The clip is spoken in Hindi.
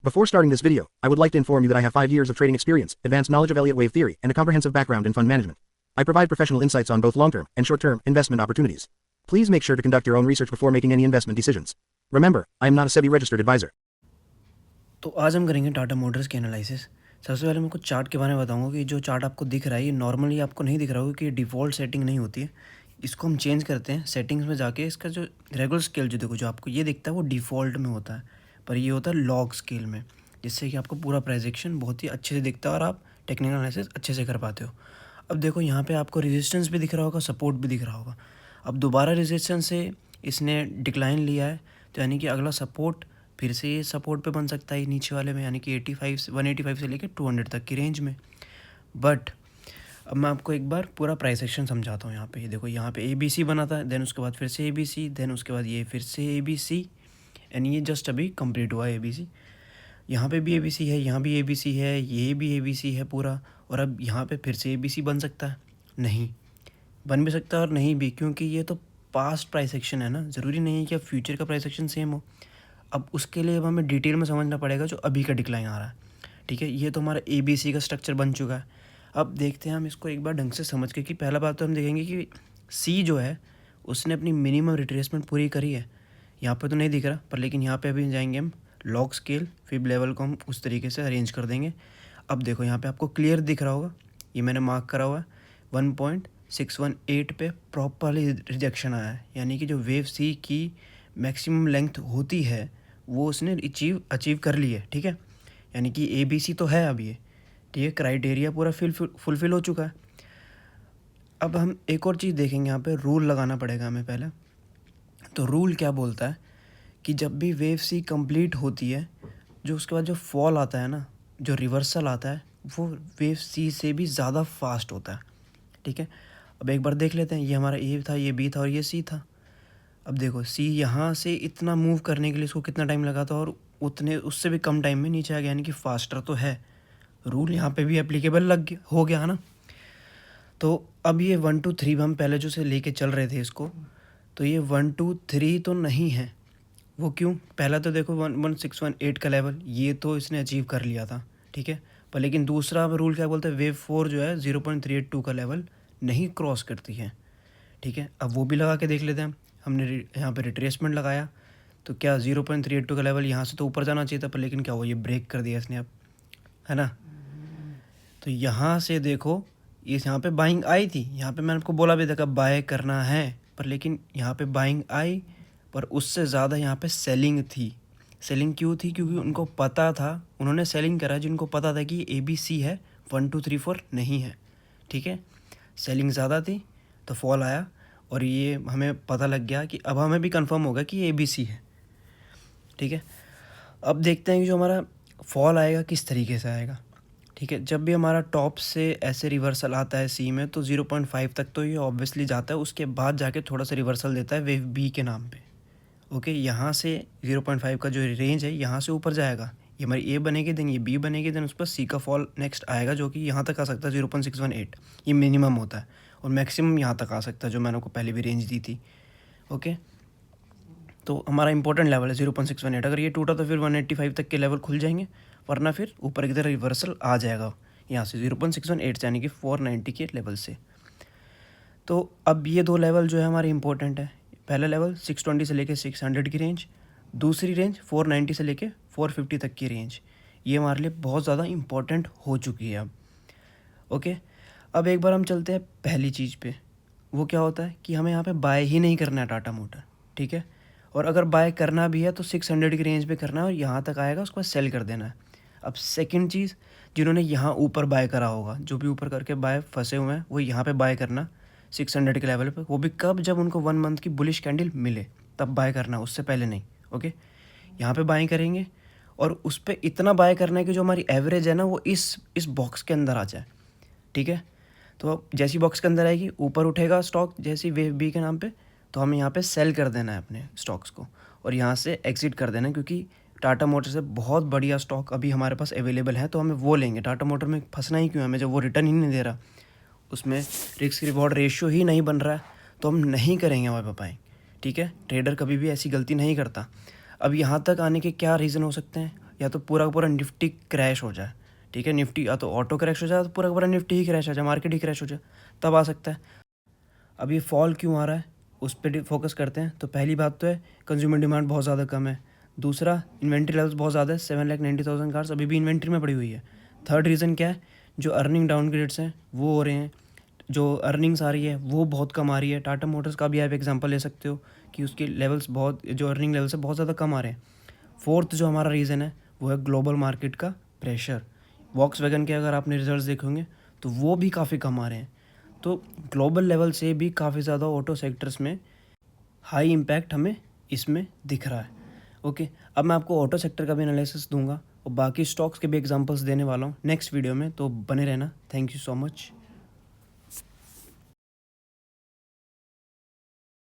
Before starting this video, I would like to inform you that I have 5 years of trading experience, advanced knowledge of Elliott wave theory, and a comprehensive background in fund management. I provide professional insights on both long-term and short-term investment opportunities. Please make sure to conduct your own research before making any investment decisions. Remember, I am not a SEBI registered advisor. तो आज हम करेंगे टाटा मोटर्स की एनालिसिस। सबसे पहले मैं कुछ चार्ट के बारे में बताऊंगा कि जो चार्ट आपको दिख रहा है ये नॉर्मली आपको नहीं दिख रहा होगा कि डिफ़ॉल्ट सेटिंग नहीं होती है। इसको हम चेंज करते हैं सेटिंग्स में जाके। इसका जो रेगुलर स्केल जो देखो जो आपको ये दिखता है वो डिफ़ॉल्ट में होता है, पर ये होता है लॉग स्केल में, जिससे कि आपको पूरा प्राइस एक्शन बहुत ही अच्छे से दिखता है और आप टेक्निकल एनालिसिस अच्छे से कर पाते हो। अब देखो यहाँ पे आपको रेजिस्टेंस भी दिख रहा होगा, सपोर्ट भी दिख रहा होगा। अब दोबारा रेजिस्टेंस से इसने डिक्लाइन लिया है, तो यानी कि अगला सपोर्ट फिर से ये सपोर्ट पे बन सकता है नीचे वाले में, यानी कि 185 से लेकर 200 तक की रेंज में। बट अब मैं आपको एक बार पूरा प्राइस एक्शन समझाता हूँ। यहाँ पे ये देखो, यहाँ पे ABC बना था, देन उसके बाद फिर से ABC, देन उसके बाद ये फिर से ABC, एंड ये जस्ट अभी कंप्लीट हुआ है ABC। यहाँ पे भी ABC है, यहाँ भी ABC है, ये भी ABC है पूरा, और अब यहाँ पे फिर से ABC बन सकता है? नहीं, बन भी सकता है और नहीं भी, क्योंकि ये तो पास्ट प्राइस एक्शन है ना, ज़रूरी नहीं है कि अब फ्यूचर का प्राइस एक्शन सेम हो। अब उसके लिए अब हमें डिटेल में समझना पड़ेगा जो अभी का डिक्लाइन आ रहा है। ठीक है, ये तो हमारा ABC का स्ट्रक्चर बन चुका है। अब देखते हैं हम इसको एक बार ढंग से समझ के कि पहला बात तो हम देखेंगे कि C जो है उसने अपनी मिनिमम रिट्रेसमेंट पूरी करी है। यहाँ पे तो नहीं दिख रहा, पर लेकिन यहाँ पे अभी जाएंगे हम लॉग स्केल, फिब लेवल को हम उस तरीके से अरेंज कर देंगे। अब देखो यहाँ पे आपको क्लियर दिख रहा होगा, ये मैंने मार्क करा हुआ है 1.618 पे प्रॉपरली रिजेक्शन आया है, यानी कि जो वेव C की मैक्सिमम लेंथ होती है वो उसने अचीव कर ली है। ठीक है, यानी कि ABC तो है अब ये, ठीक है, क्राइटेरिया पूरा फुलफिल हो चुका है। अब हम एक और चीज़ देखेंगे, यहाँ पे रूल लगाना पड़ेगा हमें पहले। तो रूल क्या बोलता है कि जब भी वेव C कंप्लीट होती है, जो उसके बाद जो फॉल आता है ना, जो रिवर्सल आता है, वो वेव C से भी ज़्यादा फास्ट होता है। ठीक है, अब एक बार देख लेते हैं, ये हमारा A था, ये B था और ये C था। अब देखो C यहाँ से इतना मूव करने के लिए इसको कितना टाइम लगा था, और उतने उससे भी कम टाइम में नीचे आ गया, यानी कि फास्टर तो है। रूल यहाँ पे भी एप्लीकेबल हो गया है ना। तो अब ये 1 2 3 हम पहले जो से लेके चल रहे थे इसको, तो ये 1 2 3 तो नहीं है। वो क्यों? पहला तो देखो 11618 का लेवल ये तो इसने अचीव कर लिया था, ठीक है, पर लेकिन दूसरा रूल क्या बोलता है, वेव 4 जो है 0.382 का लेवल नहीं क्रॉस करती है। ठीक है, अब वो भी लगा के देख लेते हैं। हमने यहाँ पे रिट्रेसमेंट लगाया, तो क्या 0.382 का लेवल यहाँ से तो ऊपर जाना चाहिए था, पर लेकिन क्या हुआ, ये ब्रेक कर दिया इसने अब, है ना। तो यहाँ से देखो, इस यहाँ पे बाइंग आई थी, यहाँ पे मैंने आपको बोला भी था कब बाय करना है, पर लेकिन यहाँ पे बाइंग आई, पर उससे ज़्यादा यहाँ पे सेलिंग थी। सेलिंग क्यों थी? क्योंकि उनको पता था, उन्होंने सेलिंग करा जिनको पता था कि ABC है, 1 2 3 4 नहीं है। ठीक है, सेलिंग ज़्यादा थी तो फॉल आया, और ये हमें पता लग गया कि अब हमें भी कंफर्म होगा कि ये ABC है। ठीक है, अब देखते हैं कि जो हमारा फॉल आएगा किस तरीके से आएगा। ठीक है, जब भी हमारा टॉप से ऐसे रिवर्सल आता है C में, तो 0.5 तक तो ये ऑब्वियसली जाता है, उसके बाद जाके थोड़ा सा रिवर्सल देता है वेव B के नाम पे। ओके, यहाँ से 0.5 का जो रेंज है यहाँ से ऊपर जाएगा, ये हमारी A बनेगी, देन ये B बनेगी, देन उस पर C का फॉल नेक्स्ट आएगा, जो कि यहाँ तक आ सकता है 0.618, ये मिनिमम होता है, और मैक्सिमम यहाँ तक आ सकता है, जो मैंने आपको पहले भी रेंज दी थी। ओके, तो हमारा इंपॉर्टेंट लेवल है 0.618। अगर ये टूटा तो फिर 185 तक के लेवल खुल जाएंगे, वरना फिर ऊपर की तरह रिवर्सल आ जाएगा यहाँ से 0.618 यानी कि 490 के लेवल से। तो अब ये दो लेवल जो है हमारे इंपॉर्टेंट है। पहला लेवल 620 से लेके 600 की रेंज, दूसरी रेंज 490 से लेके 450 तक की रेंज, ये हमारे लिए बहुत ज़्यादा इंपॉर्टेंट हो चुकी है अब। ओके, अब एक बार हम चलते हैं पहली चीज़ पे। वो क्या होता है कि हमें यहाँ पे बाय ही नहीं करना है टाटा मोटर, ठीक है, और अगर बाय करना भी है तो 600 की रेंज पे करना है, और यहाँ तक आएगा उसके बाद सेल कर देना है। अब सेकंड चीज़, जिन्होंने यहाँ ऊपर बाय करा होगा, जो भी ऊपर करके बाय फंसे हुए हैं, वो यहाँ पे बाय करना 600 के लेवल पे, वो भी कब, जब उनको 1 मंथ की बुलिश कैंडल मिले तब बाय करना, उससे पहले नहीं। ओके, यहाँ पे बाय करेंगे, और उस पर इतना बाय करना है कि जो हमारी एवरेज है ना वो इस बॉक्स के अंदर आ जाए। ठीक है, तो अब जैसी बॉक्स के अंदर आएगी, ऊपर उठेगा स्टॉक जैसी वेव B के नाम पे, तो हमें यहाँ पे सेल कर देना है अपने स्टॉक्स को, और यहाँ से एग्जिट कर देना है, क्योंकि टाटा मोटर से बहुत बढ़िया स्टॉक अभी हमारे पास अवेलेबल है, तो हमें वो लेंगे। टाटा मोटर में फंसना ही क्यों है हमें, जब वो रिटर्न ही नहीं दे रहा, उसमें रिस्क रिवॉर्ड रेशियो ही नहीं बन रहा है, तो हम नहीं करेंगे हमारे पापाएँ। ठीक है, ट्रेडर कभी भी ऐसी गलती नहीं करता। अब यहाँ तक आने के क्या रीज़न हो सकते हैं? या तो पूरा का पूरा निफ्टी क्रैश हो जाए, ठीक है। निफ्टी या तो ऑटो क्रैश हो जाए, तो पूरा का पूरा निफ्टी ही क्रैश हो जाए, मार्केट ही क्रैश हो जाए, तब आ सकता है। अब ये फॉल क्यों आ रहा है उस पर फोकस करते हैं। तो पहली बात तो है कंज्यूमर डिमांड बहुत ज़्यादा कम है। दूसरा, इन्वेंट्री लेवल्स बहुत ज़्यादा है, 7,90,000 कार्स अभी भी इन्वेंट्री में पड़ी हुई है। थर्ड रीज़न क्या है, जो अर्निंग डाउनग्रेड्स हैं वो हो रहे हैं, जो अर्निंग्स आ रही है वो बहुत कम आ रही है। टाटा मोटर्स का भी आप एग्जांपल ले सकते हो कि उसके लेवल्स बहुत, जो अर्निंग लेवल्स है बहुत ज़्यादा कम आ रहे हैं। फोर्थ जो हमारा रीज़न है वो है ग्लोबल मार्केट का प्रेशर। वॉक्सवैगन के अगर आपने रिजल्ट्स देखे होंगे तो वो भी काफ़ी कम आ रहे हैं। तो ग्लोबल लेवल से भी काफ़ी ज़्यादा ऑटो सेक्टर्स में हाई इम्पैक्ट हमें इसमें दिख रहा है। ओके, अब मैं आपको ऑटो सेक्टर का भी एनालिसिस दूंगा और बाकी स्टॉक्स के भी एग्जांपल्स देने वाला हूँ नेक्स्ट वीडियो में, तो बने रहना। Thank you so much.